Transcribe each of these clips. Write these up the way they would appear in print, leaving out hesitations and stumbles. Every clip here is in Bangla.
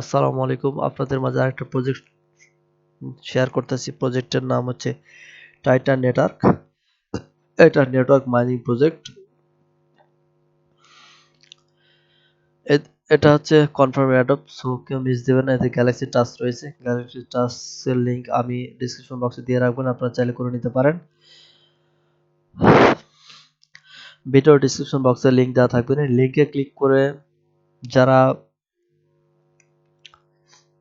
আসসালামু আলাইকুম। আপনাদের মাঝে আরেকটা প্রজেক্ট শেয়ার করতেছি। প্রজেক্টের নাম হচ্ছে টাইটান নেটওয়ার্ক। এটা নেটওয়ার্ক মাইনিং প্রজেক্ট। এটা হচ্ছে কনফার্ম অ্যাডপ, সো কেউ মিস দেবেন না। এতে গ্যালাক্সি টাচ রয়েছে। গ্যালাক্সি টাচের লিঙ্ক আমি ডিসক্রিপশন বক্সে দিয়ে রাখবেন, আপনারা চাইলে করে নিতে পারেন। ভিডিও ডিসক্রিপশন বক্সে লিঙ্ক দেওয়া থাকবে, লিঙ্কে ক্লিক করে যারা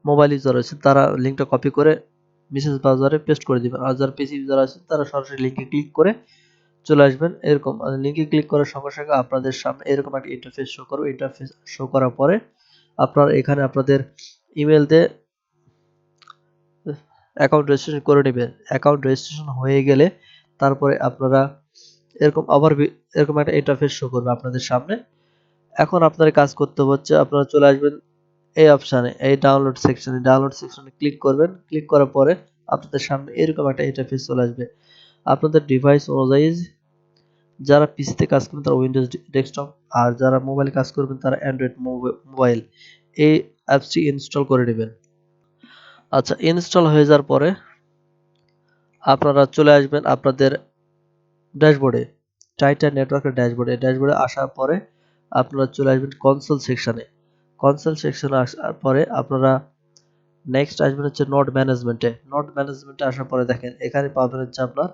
মোবাইল ইউজার আছে তারা লিঙ্কটা কপি করে মেসেজ ব্রাউজারে পেস্ট করে দিবেন। আর যারা পিসি ইউজার আছে তারা সরাসরি লিঙ্কে ক্লিক করে চলে আসবেন। এরকম লিঙ্কে ক্লিক করার সঙ্গে সঙ্গে আপনাদের সামনে এরকম একটা ইন্টারফেস শো করবে। ইন্টারফেস শো করার পরে আপনারা এখানে আপনাদের ইমেল দিয়ে অ্যাকাউন্ট রেজিস্ট্রেশন করে নেবেন। অ্যাকাউন্ট রেজিস্ট্রেশন হয়ে গেলে তারপরে আপনারা এরকম আবার এরকম একটা ইন্টারফেস শো করবে আপনাদের সামনে। এখন আপনার কাজ করতে হচ্ছে আপনারা চলে আসবেন এই অপশানে, এই ডাউনলোড সেকশনে ক্লিক করবেন। ক্লিক করার পরে আপনাদের সামনে এরকম একটা ইন্টারফেস চলে আসবে। আপনাদের ডিভাইস অনুযায়ী যারা পিসিতে কাজ করবেন তারা উইন্ডোজ ডেস্কটপ, আর যারা মোবাইলে কাজ করবেন তারা অ্যান্ড্রয়েড মোবাইল এই অ্যাপসটি ইনস্টল করে নেবেন। আচ্ছা, ইনস্টল হয়ে যাওয়ার পরে আপনারা চলে আসবেন আপনাদের ড্যাশবোর্ডে, টাইটান নেটওয়ার্কের ড্যাশবোর্ডে আসার পরে আপনারা চলে আসবেন কনসোল সেকশনে আসার পরে আপনারা নেক্সট আসবেন হচ্ছে নোড ম্যানেজমেন্টে আসার পরে দেখেন এখানে পাবেন হচ্ছে আপনার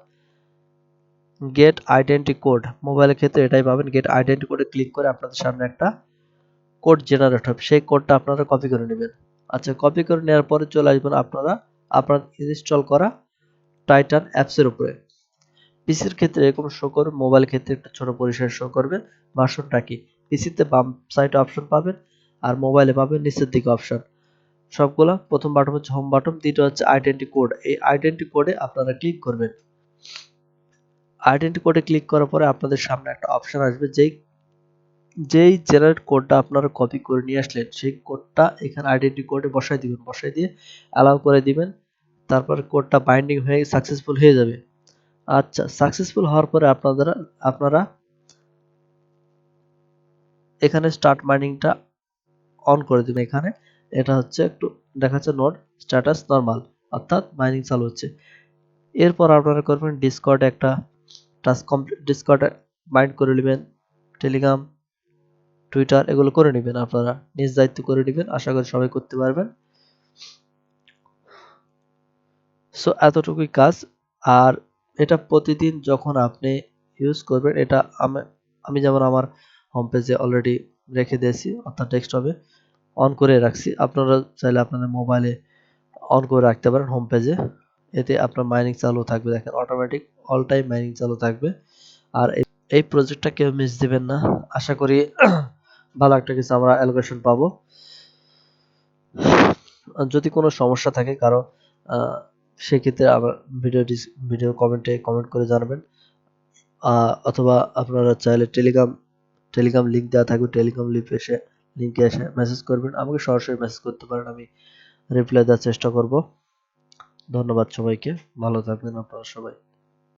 গেট আইডেন্টি কোড। মোবাইলের ক্ষেত্রে এটাই পাবেন। গেট আইডেন্টি কোডে ক্লিক করে আপনাদের সামনে একটা কোড জেনারেট হবে, সেই কোডটা আপনারা কপি করে নেবেন। আচ্ছা, কপি করে নেওয়ার পরে চলে আসবেন আপনারা আপনার ইনস্টল করা টাইটান অ্যাপসের উপরে। পিসির ক্ষেত্রে এরকম শো করবে, মোবাইল ক্ষেত্রে একটা ছোট পরিসরে শো করবে। ভার্সনটা কি, পিসিতে বাম সাইডে অপশন পাবেন আর মোবাইলে পাবেন নিচের দিকে অপশন। সবগুলা প্রথম বাটন হচ্ছে হোম বাটন, দ্বিতীয় হচ্ছে আইডেন্টি কোড। এই আইডেন্টি কোডে আপনারা ক্লিক করবেন। আইডেন্টি কোডে ক্লিক করার পরে আপনাদের সামনে একটা অপশন আসবে, যেই জেনারেট কোডটা আপনারা কপি করে নিয়ে আসলেন সেই কোডটা এখানে আইডেন্টি কোডে বসাই দিবেন। বসাই দিয়ে অ্যালাউ করে দিবেন। তারপর কোডটা বাইন্ডিং হয়ে সাকসেসফুল হয়ে যাবে। আচ্ছা, সাকসেসফুল হওয়ার পরে আপনারা এখানে স্টার্ট মাইনিংটা অন করে দিবেন। এখানে এটা হচ্ছে একটু দেখাচ্ছে নোড স্ট্যাটাস নরমাল, অর্থাৎ মাইনিং চালু হচ্ছে। এরপর আপনারা করবেন ডিসকর্ডে একটা টাস্ক কমপ্লিট, ডিসকর্ডে বাইন্ড করে নেবেন। টেলিগ্রাম, টুইটার এগুলো করে নেবেন, আপনারা নিজ দায়িত্ব করে নেবেন। আশা করি সবাই করতে পারবেন। সো এতটুকুই কাজ। আর এটা প্রতিদিন যখন আপনি ইউজ করবেন, এটা আমি যেমন আমার হোম পেজে অলরেডি রেখে দিয়েছি, অর্থাৎ ডেস্কটপে অন করে রাখছি। আপনারা চাইলে আপনাদের মোবাইলে অন করে রাখতে পারেন হোম পেজে। এতে আপনার মাইনিং চালু থাকবে, দেখেন অটোমেটিক অল টাইম মাইনিং চালু থাকবে। আর এই প্রজেক্টটা কেউ মিস দিবেন না। আশা করি ভালো একটা কিছু আমরা অ্যালোকেশন পাবো। যদি কোনো সমস্যা থাকে কারো সেক্ষেত্রে আবার ভিডিও কমেন্টে কমেন্ট করে জানাবেন। অথবা আপনারা চাইলে টেলিগ্রাম লিঙ্ক দেওয়া থাকবে, টেলিগ্রাম লিঙ্কে এসে মেসেজ করবেন। আমাকে সরাসরি মেসেজ করতে পারেন, আমি রিপ্লাই দেওয়ার চেষ্টা করব। ধন্যবাদ সবাইকে, ভালো থাকবেন আপনারা সবাই।